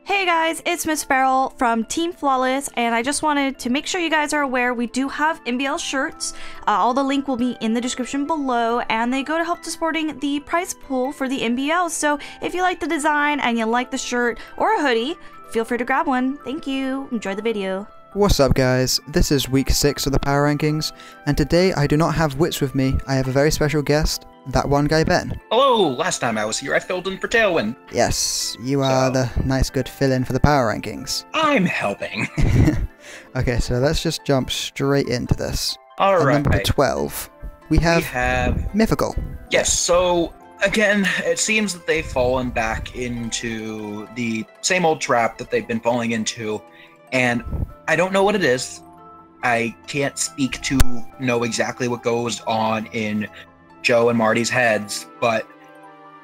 Hey guys, it's Miss Farrell from Team Flawless, and I just wanted to make sure you guys are aware we do have MBL shirts. All the link will be in the description below, and they go to help to supporting the prize pool for the MBL. So if you like the design and you like the shirt or a hoodie, feel free to grab one. Thank you. Enjoy the video. What's up guys, this is week 6 of the power rankings, and today I do not have Witz with me. I have a very special guest, that one guy Ben. Hello, last time I was here I filled in for Tailwind. Yes, you are the nice good fill-in for the power rankings. I'm helping. Okay, so let's just jump straight into this. Alright. Number 12, we have Mythical. Yes, so again, it seems that they've fallen back into the same old trap that they've been falling into, and I don't know what it is. I can't speak to know exactly what goes on in Joe and Marty's heads, but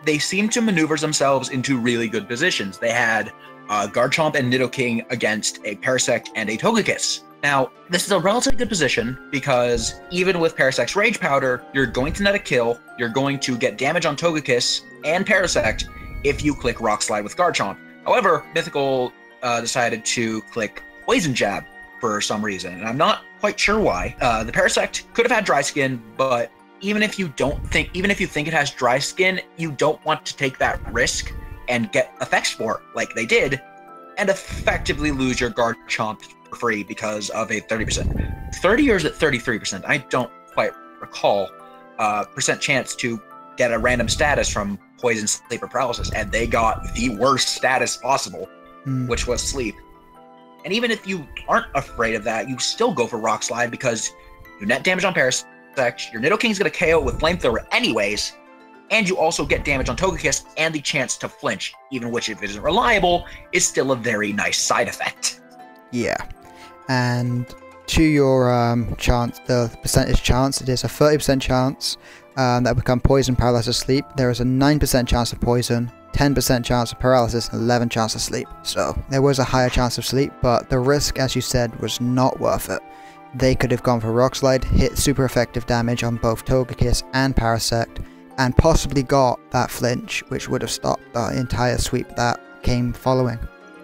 they seem to maneuver themselves into really good positions. They had Garchomp and Nidoking against a Parasect and a Togekiss. Now, this is a relatively good position because even with Parasect's Rage Powder, you're going to net a kill, you're going to get damage on Togekiss and Parasect if you click Rock Slide with Garchomp. However, Mythical decided to click Poison Jab for some reason, and I'm not quite sure why. The Parasect could have had Dry Skin, but even if you think it has Dry Skin, you don't want to take that risk and get Effect Spore like they did, and effectively lose your Garchomp for free because of a 30%. 30 or is it 33%? I don't quite recall. Percent chance to get a random status from Poison, Sleep, or Paralysis, and they got the worst status possible, which was Sleep. And even if you aren't afraid of that, you still go for Rock Slide because you net damage on Parasect, your Nidoking's going to KO with Flamethrower anyways, and you also get damage on Togekiss and the chance to flinch, even which, if it isn't reliable, is still a very nice side effect. Yeah, and to your chance, the percentage chance, it is a 30% chance that become Poison, Paralysis, Sleep. There is a 9% chance of Poison, 10% chance of Paralysis, and 11% chance of Sleep. So there was a higher chance of Sleep, but the risk, as you said, was not worth it. They could have gone for Rock Slide, hit super effective damage on both Togekiss and Parasect, and possibly got that flinch, which would have stopped the entire sweep that came following.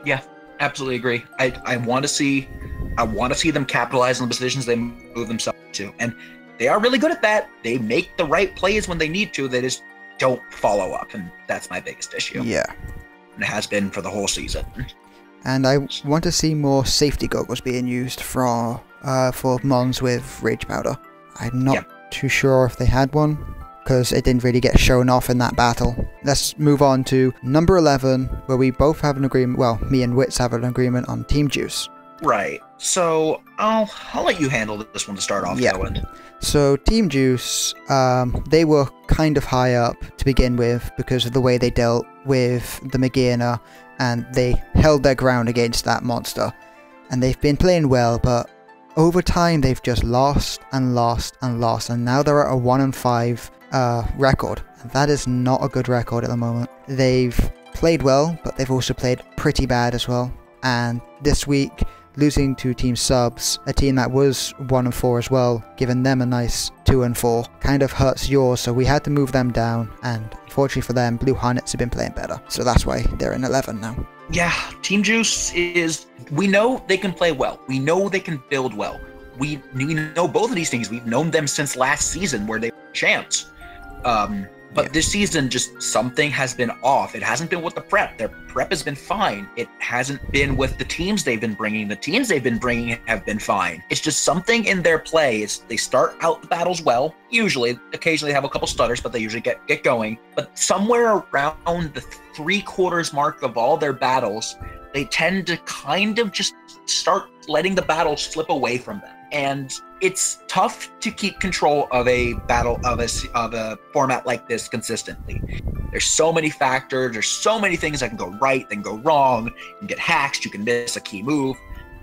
Yeah, absolutely agree. I want to see them capitalize on the positions they move themselves to, and they are really good at that. They make the right plays when they need to. They just don't follow up, and that's my biggest issue. Yeah, and it has been for the whole season. And I want to see more safety goggles being used for Mons with Rage Powder. I'm not too sure if they had one, because it didn't really get shown off in that battle. Let's move on to number 11, where we both have an agreement, well, me and Witz have an agreement on Team Juice. Right, so I'll let you handle this one to start off. Yeah. So Team Juice, they were kind of high up to begin with because of the way they dealt with the Magearna, and they held their ground against that monster. And they've been playing well, but over time they've just lost and lost and lost, and now they're at a 1-5 record. And that is not a good record at the moment. They've played well, but they've also played pretty bad as well. And this week, losing to Team Subs, a team that was 1-4 as well, giving them a nice 2-4, kind of hurts yours, so we had to move them down, and unfortunately for them, Blue Hornets have been playing better, so that's why they're in 11 now. Yeah, Team Juice is, we know they can play well, we know they can build well, we know both of these things, we've known them since last season where they were champs. But this season, just something has been off. It hasn't been with the prep. Their prep has been fine. It hasn't been with the teams they've been bringing. The teams they've been bringing have been fine. It's just something in their play. They start out the battles well. Usually, occasionally have a couple stutters, but they usually get going. But somewhere around the 3/4 mark of all their battles, they tend to kind of just start letting the battle slip away from them. And it's tough to keep control of a battle of a format like this consistently. There's so many factors, there's so many things that can go right, then go wrong. You can get hacked, you can miss a key move.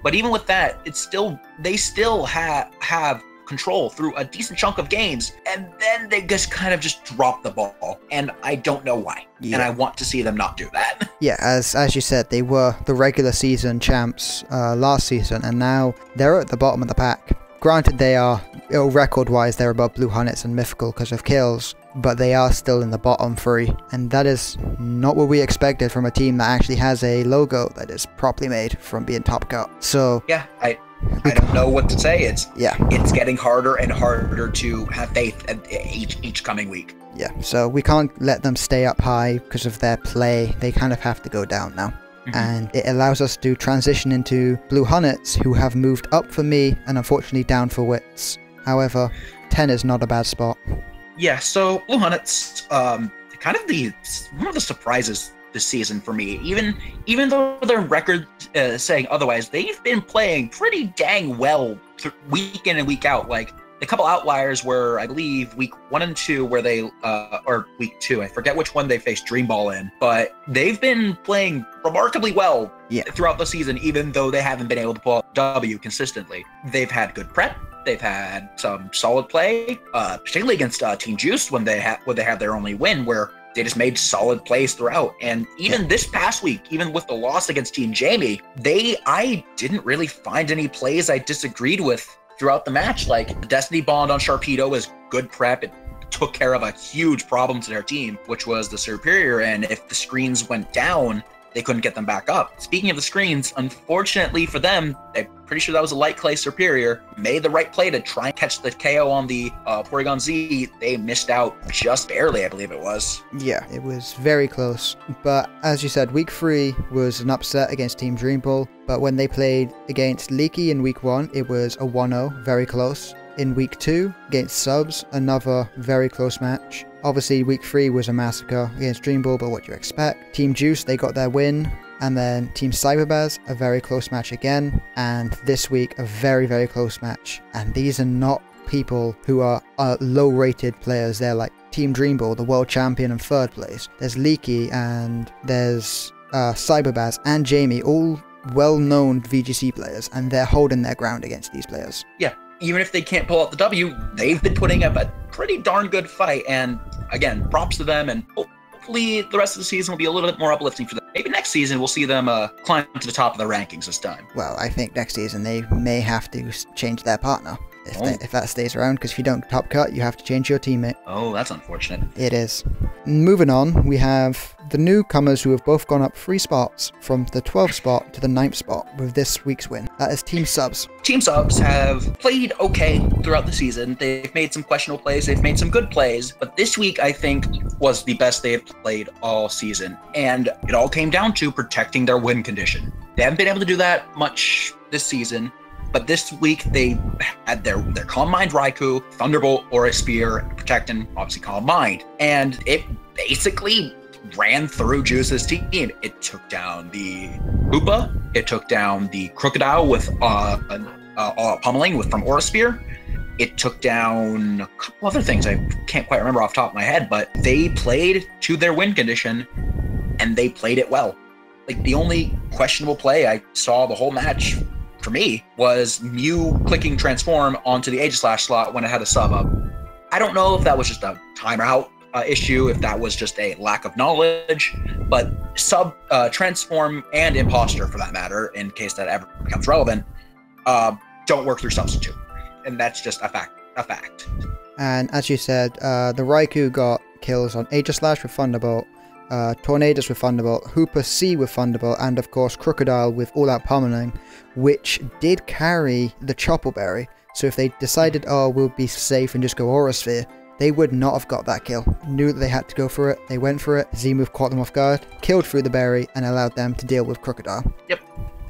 But even with that, they still have control through a decent chunk of games, and then they just kind of drop the ball, and I don't know why. And I want to see them not do that. Yeah, as you said, they were the regular season champs last season, and now they're at the bottom of the pack. Granted, they are, record-wise, they're above Blue Hornets and Mythical because of kills, but they are still in the bottom 3, and that is not what we expected from a team that actually has a logo that is properly made from being Top Cut. So yeah, I don't know what to say. It's getting harder and harder to have faith at each coming week. Yeah, so we can't let them stay up high because of their play. They kind of have to go down now. And it allows us to transition into Blue Hornets, who have moved up for me and unfortunately down for Witz. However, 10 is not a bad spot. Yeah, so Blue Hornets, kind of one of the surprises this season for me. Even though their record saying otherwise, they've been playing pretty dang well week in and week out. Like, a couple outliers were, I believe, week 1 and 2, where they, or week 2, I forget which one they faced Dream Ball in, but they've been playing remarkably well throughout the season, even though they haven't been able to pull out W consistently. They've had good prep. They've had some solid play, particularly against Team Juice when they had their only win, where they just made solid plays throughout. And even this past week, even with the loss against Team Jamie, I didn't really find any plays I disagreed with throughout the match. Like, the Destiny Bond on Sharpedo is good prep. It took care of a huge problem to their team, which was the Superior, and if the screens went down, they couldn't get them back up. Speaking of the screens, unfortunately for them, I'm pretty sure that was a light clay Superior, made the right play to try and catch the KO on the Porygon Z. They missed out just barely, I believe it was. Yeah, it was very close. But as you said, week 3 was an upset against Team Dream Ball, but when they played against Leaky in week 1, it was a 1-0, very close. In week 2, against Subs, another very close match. Obviously, week 3 was a massacre against Dream Ball, but what do you expect? Team Juice, they got their win. And then Team Cyberbaz, a very close match again. And this week, a very, very close match. And these are not people who are low-rated players. They're like Team Dream Ball, the world champion in 3rd place. There's Leaky and there's Cyberbaz and Jamie, all well-known VGC players. And they're holding their ground against these players. Yeah. Even if they can't pull out the W, they've been putting up a pretty darn good fight. And again, props to them. And hopefully the rest of the season will be a little bit more uplifting for them. Maybe next season we'll see them climb to the top of the rankings this time. Well, I think next season they may have to change their partner if that stays around, because if you don't top cut, you have to change your teammate. Oh, that's unfortunate. It is. Moving on, we have the newcomers who have both gone up 3 spots from the 12th spot to the 9th spot with this week's win. That is Team Subs. Team Subs have played okay throughout the season. They've made some questionable plays. They've made some good plays. But this week, I think, was the best they have played all season. And it all came down to protecting their win condition. They haven't been able to do that much this season. But this week, they had their Calm Mind Raikou, Thunderbolt, Aura Spear, protecting, obviously, Calm Mind. And it basically ran through Juice's team. It took down the Hoopa. It took down the Crocodile with pummeling from Aura Spear. It took down a couple other things I can't quite remember off the top of my head, but they played to their win condition, and they played it well. Like, the only questionable play I saw the whole match for me was Mew clicking Transform onto the Aegislash slot when it had a sub up. I don't know if that was just a timeout issue, if that was just a lack of knowledge, but Transform and Imposter, for that matter, in case that ever becomes relevant, don't work through Substitute. And that's just a fact. And as you said, the Raikou got kills on Aegislash with Thunderbolt, Tornadus with Thunderbolt, Hooper C with Thunderbolt, and of course Crocodile with All Out Pummeling, which did carry the Chopple Berry. So if they decided, oh, we'll be safe and just go Aura Sphere, they would not have got that kill. Knew that they had to go for it, they went for it, Z-move caught them off guard, killed through the berry, and allowed them to deal with Crocodile. Yep,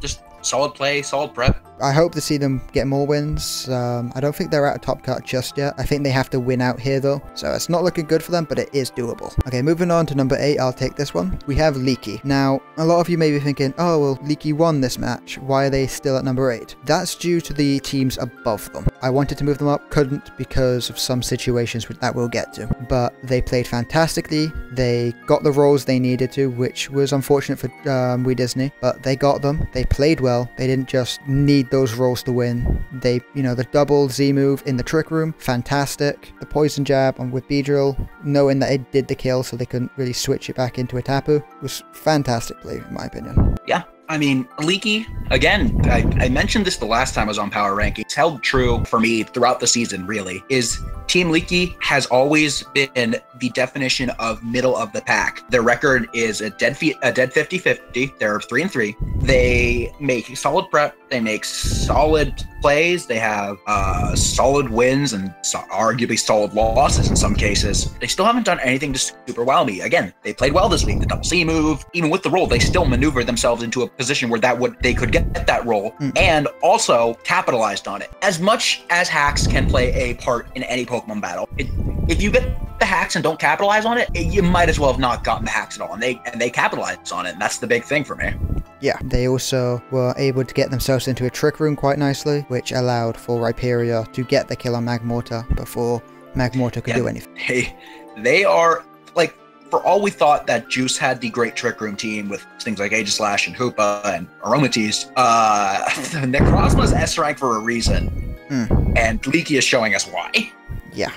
just solid play, solid prep. I hope to see them get more wins. I don't think they're out of top cut just yet. I think they have to win out here though, so it's not looking good for them, but it is doable. Okay, moving on to number 8, I'll take this one. We have Leaky. Now, a lot of you may be thinking, oh, well, Leaky won this match. Why are they still at number 8? That's due to the teams above them. I wanted to move them up, couldn't because of some situations that we'll get to. But they played fantastically. They got the roles they needed to, which was unfortunate for We Disney, but they got them. They played well. They didn't just need those roles to win. They, the double Z move in the Trick Room, fantastic. The Poison Jab on with Beedrill, knowing that it did the kill so they couldn't really switch it back into a Tapu, was fantastic play in my opinion. Yeah. I mean, Leaky, again, I mentioned this the last time I was on Power Rankings, held true for me throughout the season, really, is Team Leaky has always been the definition of middle of the pack. Their record is a dead 50-50. They're 3-3. They make solid prep. They make solid plays. They have solid wins and arguably solid losses in some cases. They still haven't done anything to super wow me. Again, they played well this week. The double C move, even with the roll, they still maneuvered themselves into a position where they could get that roll and also capitalized on it. As much as hacks can play a part in any Pokemon battle, if you get the hacks and don't capitalize on it, you might as well have not gotten the hacks at all. And they capitalized on it, and that's the big thing for me. Yeah, they also were able to get themselves into a Trick Room quite nicely, which allowed for Rhyperior to get the kill on Magmortar before Magmortar could do anything. They are, like, for all we thought that Juice had the great Trick Room team with things like Aegislash and Hoopa and Aromatisse, Necrozma's S rank for a reason, and Leaky is showing us why. Yeah,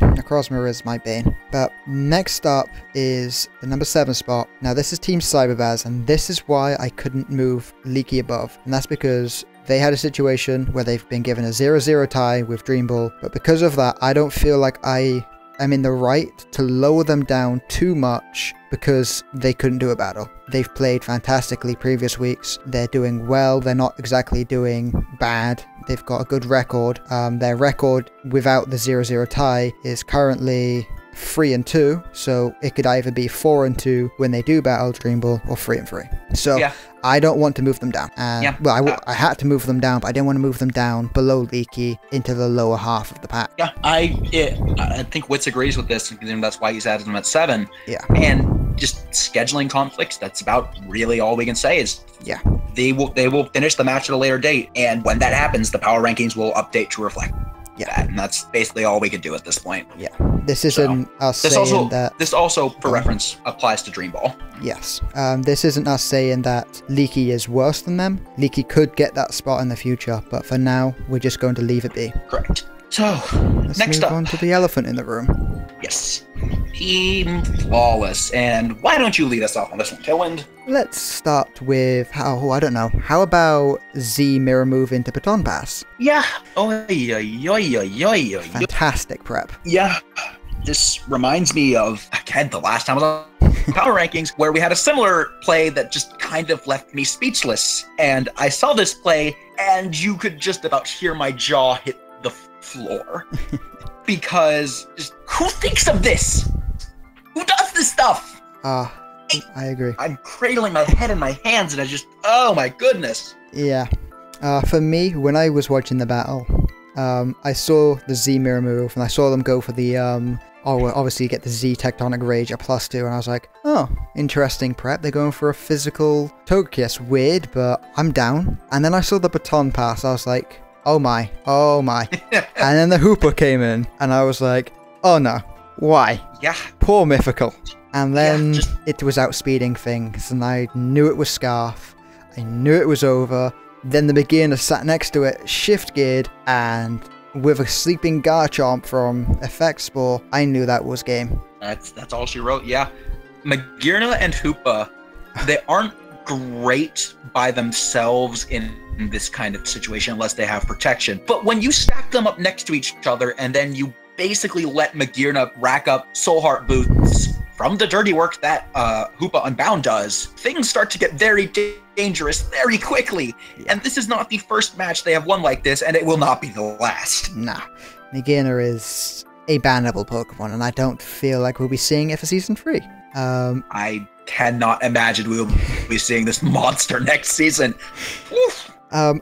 Necrozma is my bane. But next up is the number 7 spot. Now this is Team Cyberbaz, and this is why I couldn't move Leaky above. And that's because they had a situation where they've been given a 0-0 tie with Dream Ball. But because of that, I don't feel like I am in the right to lower them down too much because they couldn't do a battle. They've played fantastically previous weeks. They're doing well. They're not exactly doing bad. They've got a good record. Their record without the 0-0 tie is currently 3-2, so it could either be 4-2 when they do battle Dream Ball or 3-3. So yeah. I don't want to move them down. Well, I had to move them down, but I didn't want to move them down below Leaky into the lower half of the pack. Yeah, I think Witz agrees with this, and that's why he's added them at 7. Yeah, and just scheduling conflicts. That's about really all we can say. Is they will finish the match at a later date, and when that happens, the power rankings will update to reflect that, and that's basically all we can do at this point. Yeah, this isn't us saying that. This also, for reference, applies to Dream Ball. Yes, this isn't us saying that Leaky is worse than them. Leaky could get that spot in the future, but for now, we're just going to leave it be. Correct. So, let's next move on to the elephant in the room. Yes. Team Flawless. And why don't you lead us off on this one, Tailwind? Let's start with, I don't know. How about Z mirror move into Baton Pass? Yeah. Fantastic prep. Yeah. This reminds me of, again, the last time I was on Power Rankings, where we had a similar play that just kind of left me speechless. And I saw this play, and you could just about hear my jaw hit the floor. Because just, who thinks of this? Who does this stuff? I agree. I'm cradling my head in my hands, and I just, oh my goodness. Yeah. For me, when I was watching the battle, I saw the Z mirror move, and I saw them go for the, obviously you get the Z Tectonic Rage at +2, and I was like, oh, interesting prep. They're going for a physical Togekiss. Weird, but I'm down. And then I saw the Baton Pass. I was like, oh my. And then the Hooper came in, and I was like, oh no, why? Yeah. Poor Mythical. And then it was outspeeding things, and I knew it was Scarf. I knew it was over. Then the beginner sat next to it, shift geared, and with a sleeping Garchomp from Effect Spore, I knew that was game. That's all she wrote, yeah. Magearna and Hoopa, they aren't great by themselves in this kind of situation unless they have protection. But when you stack them up next to each other and then you basically let Magearna rack up Soul Heart boosts from the dirty work that Hoopa Unbound does, things start to get very dangerous very quickly. Yeah. And this is not the first match they have won like this, and it will not be the last. Nah. Magearna is a bannable Pokemon, and I don't feel like we'll be seeing it for Season 3. I cannot imagine we will be seeing this monster next season.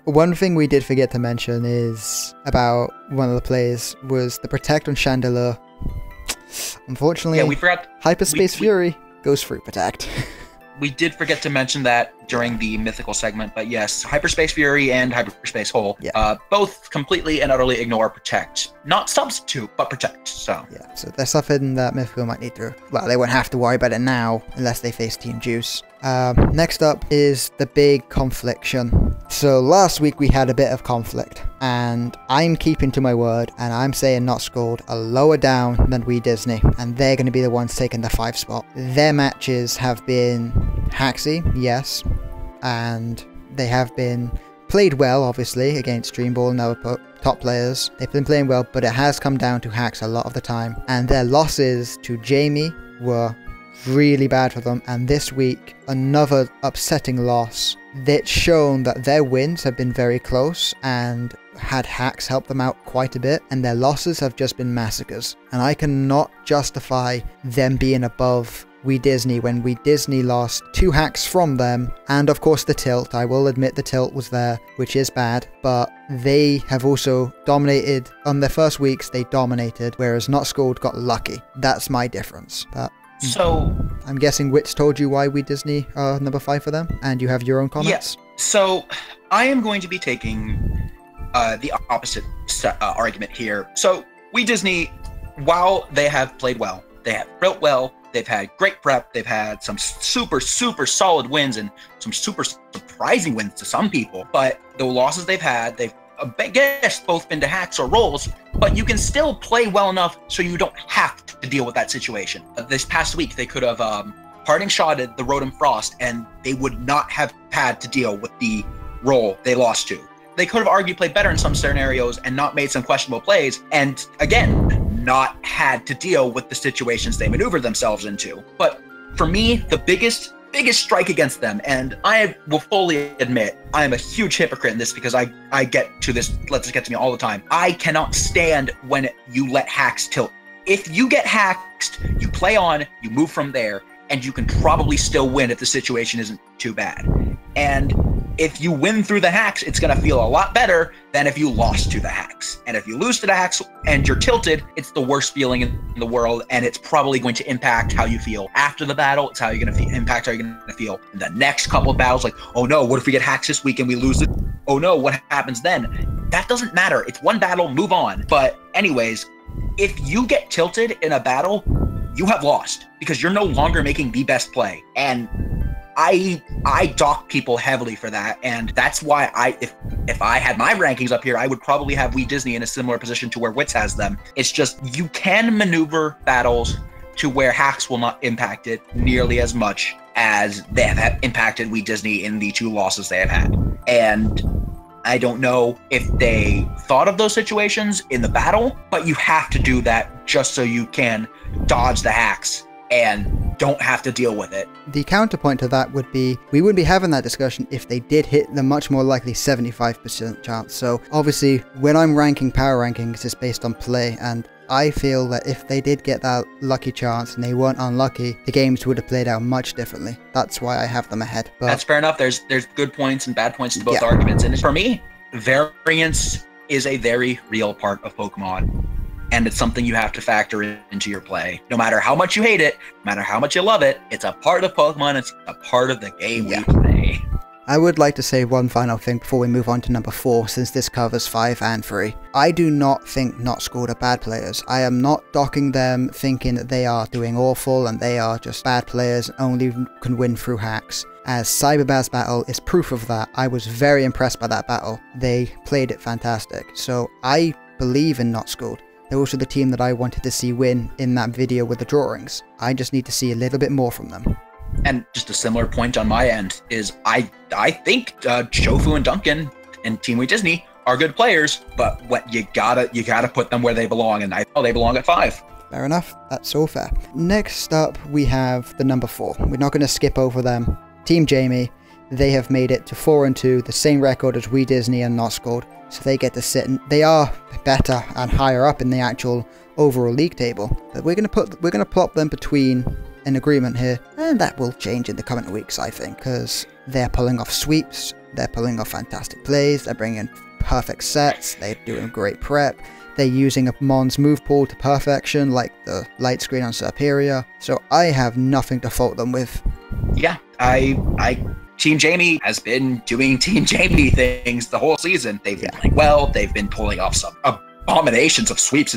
One thing we did forget to mention is about one of the plays was the Protect on Chandelure. Unfortunately, yeah, we forgot. Hyperspace Fury goes through Protect. We did forget to mention that during the mythical segment, but yes, Hyperspace Fury and Hyperspace Hole, both completely and utterly ignore Protect. Not substitute, but Protect, so. Yeah, so there's something that Mythical might need to, well, they won't have to worry about it now, unless they face Team Juice. Next up is the big confliction. So last week we had a bit of conflict, and I'm keeping to my word, and I'm saying Not Scored are lower down than We Disney, and they're going to be the ones taking the 5 spot. Their matches have been Haxie, yes, and they have been played well, obviously, against Dream Ball and top players. They've been playing well, but it has come down to hacks a lot of the time. And their losses to Jamie were really bad for them. And this week, another upsetting loss. That's shown that their wins have been very close and had hacks help them out quite a bit, and their losses have just been massacres. And I cannot justify them being above We Disney when We Disney lost 2 hacks from them, and of course the tilt. I will admit the tilt was there, which is bad, but they have also dominated. On their first weeks they dominated, whereas Not Schooled got lucky. That's my difference. But so I'm guessing Witz told you why We Disney are number 5 for them, and you have your own comments? Yeah. So I am going to be taking the opposite argument here. So We Disney, while they have played well, they have built well, they've had great prep, they've had some super solid wins and some super surprising wins to some people, but the losses they've had, they've I guess both been to hacks or rolls, but you can still play well enough so you don't have to deal with that situation. This past week they could have parting shotted the Rotom Frost and they would not have had to deal with the roll they lost to. They could have arguably played better in some scenarios and not made some questionable plays, and again, not had to deal with the situations they maneuvered themselves into. But for me, the biggest strike against them, and I will fully admit I am a huge hypocrite in this because I get to this, let this get to me all the time. I cannot stand when you let hacks tilt. If you get hacked, you play on, you move from there, and you can probably still win if the situation isn't too bad. And if you win through the hacks, it's going to feel a lot better than if you lost to the hacks. And if you lose to the hacks and you're tilted, it's the worst feeling in the world, and it's probably going to impact how you feel after the battle. It's how you're going to impact how you're going to feel in the next couple of battles. Like, oh no, what if we get hacks this week and we lose it? Oh no, what happens then? That doesn't matter. It's one battle, move on. But anyways, if you get tilted in a battle, you have lost because you're no longer making the best play. And I dock people heavily for that, and that's why if I had my rankings up here, I would probably have We Disney in a similar position to where Witz has them. It's just you can maneuver battles to where hacks will not impact it nearly as much as they have impacted We Disney in the 2 losses they have had. And I don't know if they thought of those situations in the battle, but you have to do that just so you can dodge the hacks and don't have to deal with it. The counterpoint to that would be, we wouldn't be having that discussion if they did hit the much more likely 75% chance. So obviously, when I'm ranking power rankings, it's based on play, and I feel that if they did get that lucky chance and they weren't unlucky, the games would have played out much differently. That's why I have them ahead. But that's fair enough. There's good points and bad points to both arguments. And for me, variance is a very real part of Pokemon. And it's something you have to factor into your play. No matter how much you hate it, no matter how much you love it, it's a part of Pokemon, it's a part of the game we play. I would like to say one final thing before we move on to number 4, since this covers 5 and 3. I do not think Not Schooled are bad players. I am not docking them thinking that they are doing awful and they are just bad players and only can win through hacks. As Cyberbass battle is proof of that. I was very impressed by that battle. They played it fantastic. So I believe in Not Schooled. They're also the team that I wanted to see win in that video with the drawings. I just need to see a little bit more from them. And just a similar point on my end is I think Shofu and Duncan and Team We Disney are good players, but what you gotta put them where they belong, and I feel they belong at 5. Fair enough. That's all fair. Next up, we have the number 4. We're not going to skip over them. Team Jamie. They have made it to 4-2, the same record as We Disney and Not Schooled. So they get to sit, and they are better and higher up in the actual overall league table. But we're gonna plop them between an agreement here, and that will change in the coming weeks, I think, because they're pulling off sweeps, they're pulling off fantastic plays, they're bringing perfect sets, they're doing great prep, they're using a Mon's move pool to perfection, like the light screen on Superior. So I have nothing to fault them with. Yeah, Team Jamie has been doing Team Jamie things the whole season. They've been playing well. They've been pulling off some abominations of sweeps.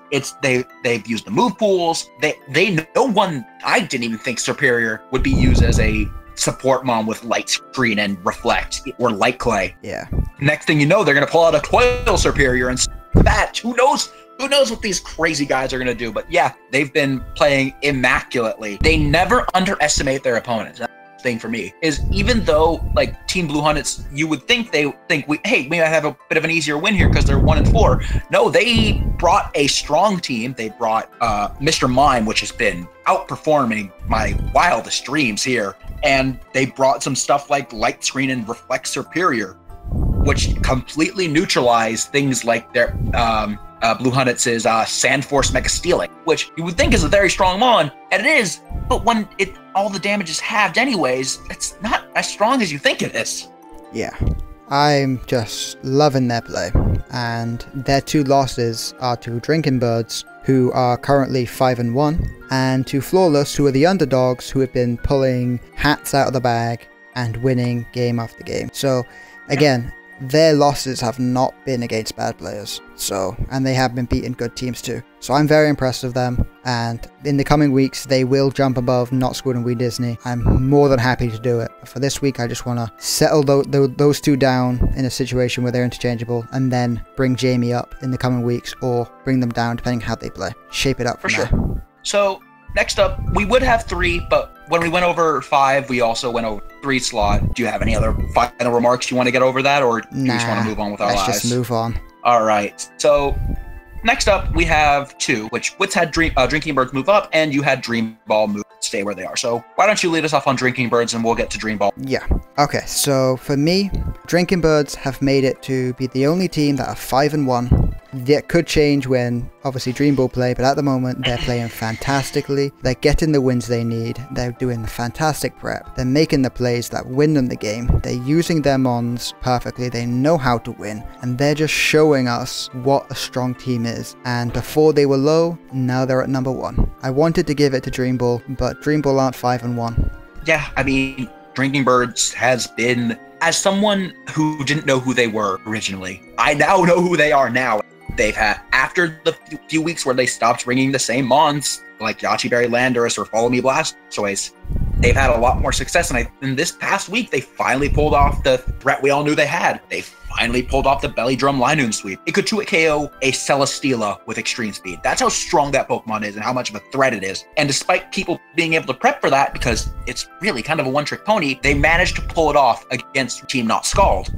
They've used the move pools. They know one. I didn't even think Superior would be used as a support Mon with light screen and reflect or light clay. Yeah. Next thing you know, they're gonna pull out a coil Superior and that. Who knows what these crazy guys are gonna do? But yeah, they've been playing immaculately. They never underestimate their opponents. thing for me is, even though like Team Blue Hunteds, you would think we might have a bit of an easier win here because they're 1-4. No, they brought a strong team. They brought Mr. Mime, which has been outperforming my wildest dreams here, and they brought some stuff like Light Screen and Reflect Superior, which completely neutralize things like their Blue Hunteds' Sand Force Mega Stealing, which you would think is a very strong mon, and it is, but when all the damage is halved anyways, it's not as strong as you think it is. Yeah, I'm just loving their play, and their 2 losses are to Drinking Birds, who are currently 5-1, and to Flawless, who are the underdogs, who have been pulling hats out of the bag and winning game after game. So again, their losses have not been against bad players, and they have been beating good teams too. So I'm very impressed with them, and in the coming weeks they will jump above Not Squid and We Disney. I'm more than happy to do it. But for this week, I just want to settle those 2 down in a situation where they're interchangeable, and then bring Jamie up in the coming weeks, or bring them down depending how they play. Shape it up for sure. So next up, we would have 3, but when we went over 5, we also went over 3 slot. Do you have any other final remarks you want to get over that, or do you just want to move on with our lives? Let's just move on. All right. So next up, we have 2, which Witz had Drinking Birds move up, and you had Dream Ball stay where they are. So why don't you lead us off on Drinking Birds, and we'll get to Dream Ball. Yeah. Okay, so for me, Drinking Birds have made it to be the only team that are 5-1. That could change when, obviously, Dream Ball play, but at the moment, they're playing fantastically. They're getting the wins they need. They're doing the fantastic prep. They're making the plays that win them the game. They're using their mons perfectly. They know how to win, and they're just showing us what a strong team is. And before they were low, now they're at number 1. I wanted to give it to Dream Ball, but Dream Ball aren't 5-1. Yeah, I mean, Drinking Birds has been, as someone who didn't know who they were originally, I now know who they are now. They've had, after the few weeks where they stopped bringing the same mons, like Yachi Berry Landorus or Follow Me Blastoise, they've had a lot more success. And in this past week, they finally pulled off the threat we all knew they had. They finally pulled off the Belly Drum Linoon sweep. It could 2-hit KO a Celesteela with extreme speed. That's how strong that Pokemon is and how much of a threat it is. And despite people being able to prep for that, because it's really kind of a one-trick pony, they managed to pull it off against Team Not Scald.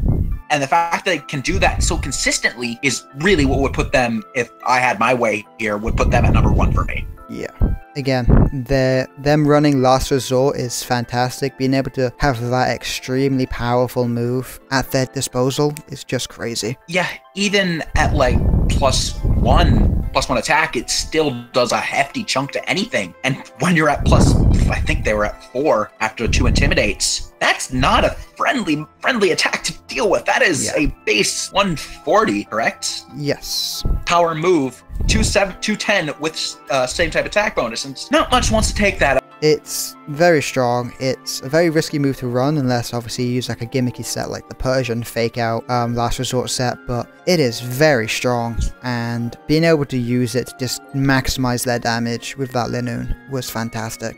And the fact that they can do that so consistently is really what would put them, if I had my way here, would put them at number 1 for me. Yeah. Again, them running Last Resort is fantastic. Being able to have that extremely powerful move at their disposal is just crazy. Yeah, even at like +1 attack, it still does a hefty chunk to anything. And when you're at I think they were at 4 after 2 Intimidates, that's not a friendly attack to deal with. That is a base 140, correct? Yes. Power move, 210 with same type attack bonus, and not much wants to take that. It's very strong. It's a very risky move to run unless obviously you use like a gimmicky set like the Persian Fake Out Last Resort set, but it is very strong, and being able to use it to just maximize their damage with that Linoon was fantastic.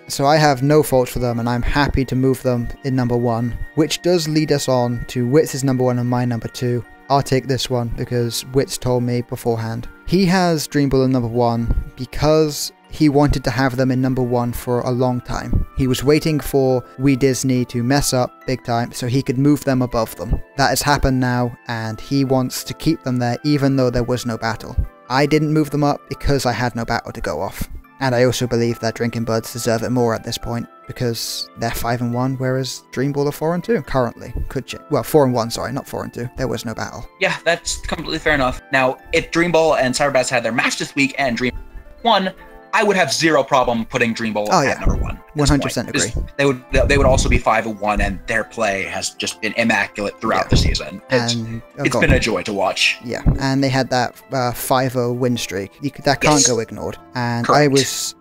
So I have no fault for them, and I'm happy to move them in number 1, which does lead us on to Witz's number 1 and my number 2. I'll take this one because Witz told me beforehand. He has Dream Ball in number 1 because he wanted to have them in number 1 for a long time. He was waiting for We Disney to mess up big time so he could move them above them. That has happened now, and he wants to keep them there even though there was no battle. I didn't move them up because I had no battle to go off. And I also believe that Drinking Birds deserve it more at this point because they're 5-1, whereas Dream Ball are 4-2 currently. Could change. Well, 4-1, sorry, not 4-2. There was no battle. Yeah, that's completely fair enough. Now, if Dream Ball and Cyberbass had their match this week and Dream won, I would have zero problem putting Dream Ball at number 1. 100% agree. They would also be 5-1, and their play has just been immaculate throughout the season. It's been a joy to watch. Yeah, and they had that 5-0 win streak. That can't go ignored. And Correct.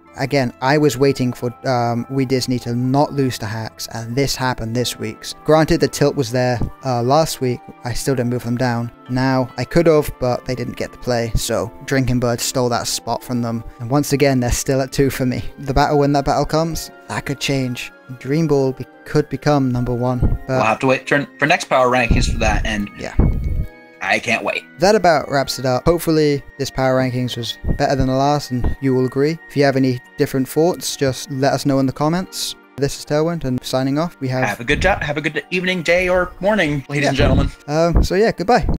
I was waiting for We Disney to not lose to Hacks, and this happened this week. Granted, the tilt was there last week. I still didn't move them down. Now, I could have, but they didn't get to play, so Drinking Birds stole that spot from them. And once again, they're still at 2 for me. When that battle comes, that could change. Dream Ball could become number 1. But we'll have to wait for next power rankings for that, and yeah. I can't wait. That about wraps it up. Hopefully this power rankings was better than the last and you will agree. If you have any different thoughts, just let us know in the comments. This is Tailwind, and signing off. We have Have a good evening, day, or morning, ladies and gentlemen. So yeah, goodbye.